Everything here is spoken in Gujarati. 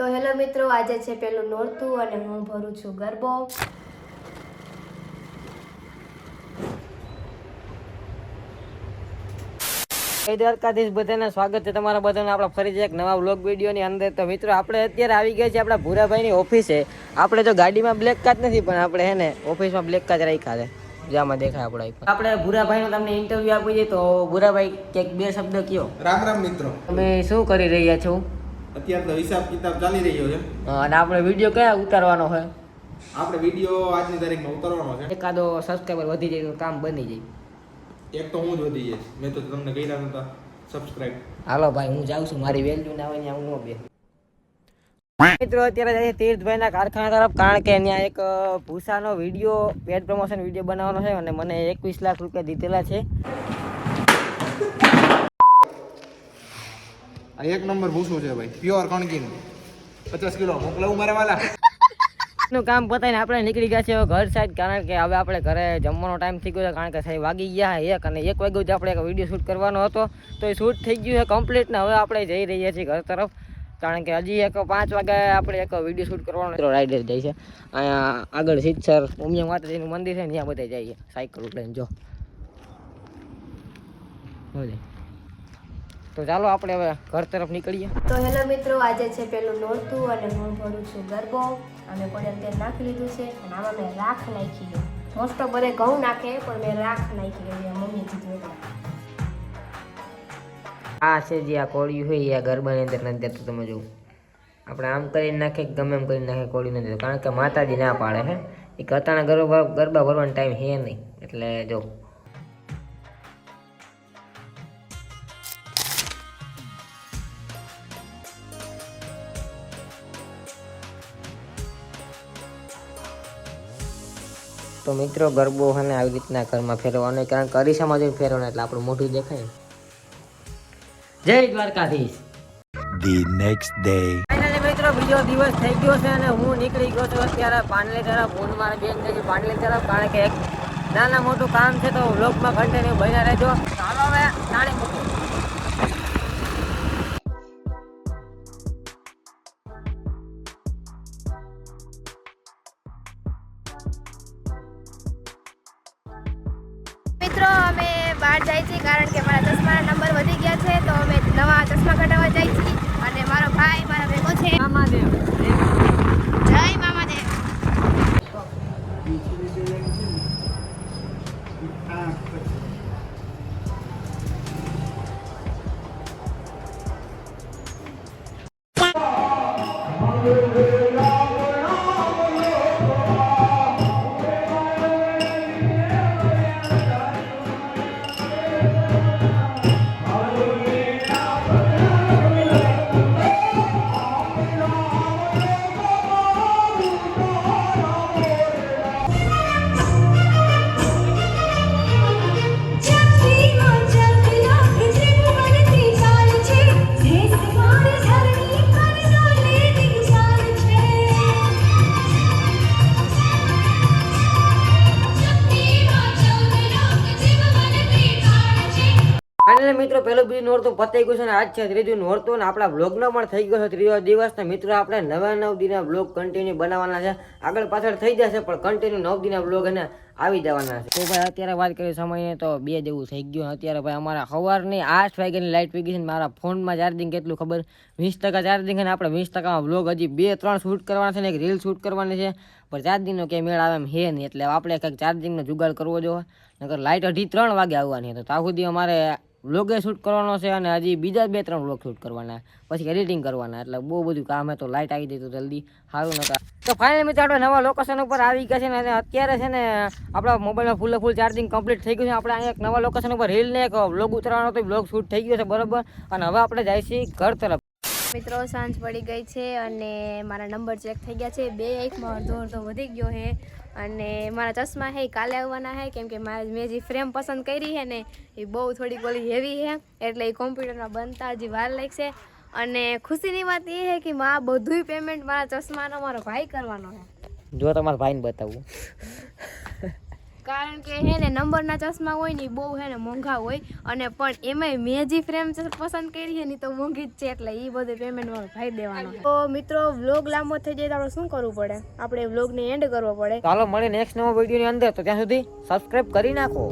તો હેલો મિત્રો, આજે છે પેલું નોરતું અને હું ભરું છું ગરબો. જય દ્વારકાધીશ, બધાને સ્વાગત છે તમારા બધાને આપણા ફરીથી એક નવા વ્લોગ વિડીયોની અંદર. તો મિત્રો આપણે અત્યારે આવી ગયા છે આપણા ભૂરાભાઈની ઓફિસે. આપણે તો ગાડીમાં બ્લેક કાર્ડ નથી, પણ આપણે હે ને ઓફિસમાં બ્લેક કાર્ડ રાખ્યા છે. જ્યાંમાં દેખાય આપણે ભૂરાભાઈનું તમને ઇન્ટરવ્યુ આપી દઈએ. તો ભૂરાભાઈ કંઈક બે શબ્દ કયો. રામ રામ મિત્રો, તમે શું કરી રહ્યા છો? અત્યારે તો હિસાબ કિતાબ ચાલી રહ્યો છે. અને આપણે વિડીયો કયા ઉતારવાનો છે? આપણે વિડીયો આજની તારીખમાં ઉતારવાનો છે. એકાદો સબસ્ક્રાઈબર વધી જાય તો કામ બની જાય. એક તો હું જ વધી જઈશ, મેં તો તમને કહી રહ્યા હતા સબસ્ક્રાઇબ. હાલો ભાઈ, હું જાઉં છું. મારી વેલ્યુ ના હોય ત્યાં હું ન બે. મિત્રો અત્યારે જાય તીર્થભાઈના કારખાના તરફ, કારણ કે ત્યાં એક ભૂસાનો વિડીયો પેડ પ્રમોશન વિડીયો બનાવવાનો છે અને મને 21 લાખ રૂપિયા દીધેલા છે. આ એક નંબર ભૂસું છે ભાઈ, પ્યોર કણકીનું. 50 કિલો મોકલાવું મારા વાલા. નું કામ પતાવીને આપણે નીકળી ગયા છે ઘર સાઈડ, કારણ કે હવે આપણે ઘરે જમવાનો ટાઈમ થઈ ગયો છે. કારણ કે સાહેબ વાગી ગયા 1 અને 1 વાગ્યું જ આપણે એક વિડીયો શૂટ કરવાનો હતો, તો એ શૂટ થઈ ગયું છે કમ્પ્લીટ. ને હવે આપણે જઈ રહ્યા છીએ ઘર તરફ, કારણ કે હજી એક 5 વાગે આપણે એક વિડીયો શૂટ કરવાનો રાઈડર જાય છે. અહીંયા આગળ સિદ્ધસર ઉમિયા માતાજીનું મંદિર છે, ત્યાં બધા જઈએ સાયકલ લઈને. જો તો ચાલો આપણે હવે ઘર તરફ નીકળીએ. તો હેલો મિત્રો, આજે છે પેલું નોરતું અને હું ભરું છું ગરબો. અને કોડે તેલ નાખી લીધું છે અને આમાં મેં રાખ નાખી છે. મોસ્ટ ઓફ બધે ઘઉં નાખે, પણ મેં રાખ નાખી છે. મમ્મી કીધું એટલે આ છે જે આ કોળિયું હોય એ ગરબાની અંદર નથી જતું. તમે જુઓ, આપણે આમ કરીને નાખે ગમે એમ કરીને નાખે, કોળી નથી, કારણ કે માતાજી ના પાડે છે. એ કતાના ગરબા ભરવાનો ટાઈમ હે નહીં, એટલે જો તો મિત્રો ગરબો છે ને આવી રીતના ઘરમાં ફેરવવાનો, કારણ કે અરીસામાં જઈને ફેરવવાનો એટલે આપણું મોઢું દેખાય. જય Dwarkadhish. The next day. Finally મિત્રો બીજો દિવસ થઈ ગયો છે અને હું નીકળી ગયો છું અત્યારે પાનલી તરફ. હું મારા બેન જઈ પાનલી તરફ, કારણ કે એક નાના મોટું કામ છે, તો વ્લોગમાં કન્ટિન્યુ બન્યા રહેજો. ચાલો હવે નાની મૂકું. મિત્રો અમે બહાર જાય છીએ, કારણ કે મારા ચશ્માના નંબર વધી ગયા છે, તો અમે નવા ચશ્મા કઢાવવા જાય છીએ. અને મારો ભાઈ મારા ભેગો છે. મામાદેવ જય મામાદેવ. ફાઇનલી મિત્રો પહેલું બીજું નોરતું પતાઈ ગયું છે અને આજ છે ત્રીજું નોરતું, અને આપણા બ્લોગનો પણ થઈ ગયો છે ત્રીજો દિવસ. ને મિત્રો આપણે 9 દિનના બ્લોગ કન્ટિન્યુ બનાવવાના છે. આગળ પાછળ થઈ જશે, પણ કન્ટિન્યુ 9 દિનના બ્લોગ એને આવી જવાના છે. તો ભાઈ અત્યારે વાત કરીએ સમયે તો 2 જેવું થઈ ગયું. અત્યારે ભાઈ અમારા સવારની 8 વાગ્યાની લાઇટ પી ગઈ છે. મારા ફોનમાં ચાર્જિંગ કેટલું ખબર, 20% ચાર્જિંગ છે. ને આપણે 20%માં બ્લોગ હજી 2-3 શૂટ કરવાના છે ને એક રીલ શૂટ કરવાની છે, પણ ચાર્જિંગનો ક્યાંય મેળ આવે એમ હે નહીં. એટલે આપણે કંઈક ચાર્જિંગનો જુગાડ કરવો જોઈએ, નકર લાઇટ અઢી 3 વાગે આવવાની. તો ત્યાં સુધી અમારે વ્લોગે શૂટ કરવાનો છે અને હજી બીજા 2-3 વ્લોગ શૂટ કરવાના, પછી એડિટિંગ કરવાના. એટલે બહુ બધું કામ છે. તો લાઇટ આવી જાય તો જલ્દી સારું નતા. તો ફાઇનલી મિત્રો આપણે નવા લોકેશન ઉપર આવી ગયા છે ને, અને અત્યારે છે ને આપણા મોબાઈલમાં ફૂલ ચાર્જિંગ કમ્પ્લીટ થઈ ગયું છે. આપણે અહીંયા એક નવા લોકેશન ઉપર રીલ ને એક વ્લોગ ઉતરવાનો હતો, વ્લોગ શૂટ થઈ ગયો છે બરાબર. અને હવે આપણે જાય છીએ ઘર તરફ. મિત્રો સાંજ પડી ગઈ છે અને મારા નંબર ચેક થઈ ગયા છે. 2 1માં અડધો વધી ગયો છે. અને મારા ચશ્મા હે કાલે આવવાના છે, કેમ કે મેં જે ફ્રેમ પસંદ કરી છે ને એ બહુ થોડીક ઓલી હેવી છે, એટલે એ કોમ્પ્યુટરમાં બનતા હજી વાર લાગશે. અને ખુશીની વાત એ છે કે આ બધું પેમેન્ટ મારા ચશ્માનો મારો ભાઈ કરવાનો છે. જો તમારા ભાઈને બતાવું કારણ કે હે ને નંબરના ચશ્મા હોય ને ઈ બહુ હે ને મોંઘા હોય અને પણ એમાંય મેં જે ફ્રેમ પસંદ કરી છે ને તો મોંઘી જ છે એટલે એ બધું પેમેન્ટ વાળો ભાઈ દેવાનો. તો મિત્રો વ્લોગ લાંબો થઈ જાય તો આપણે શું કરવું પડે? આપણે વ્લોગને એન્ડ કરવો પડે. ચાલો મળે નેક્સ્ટ નવો વિડીયોની અંદર. તો ત્યાં સુધી સબસ્ક્રાઇબ કરી નાખો.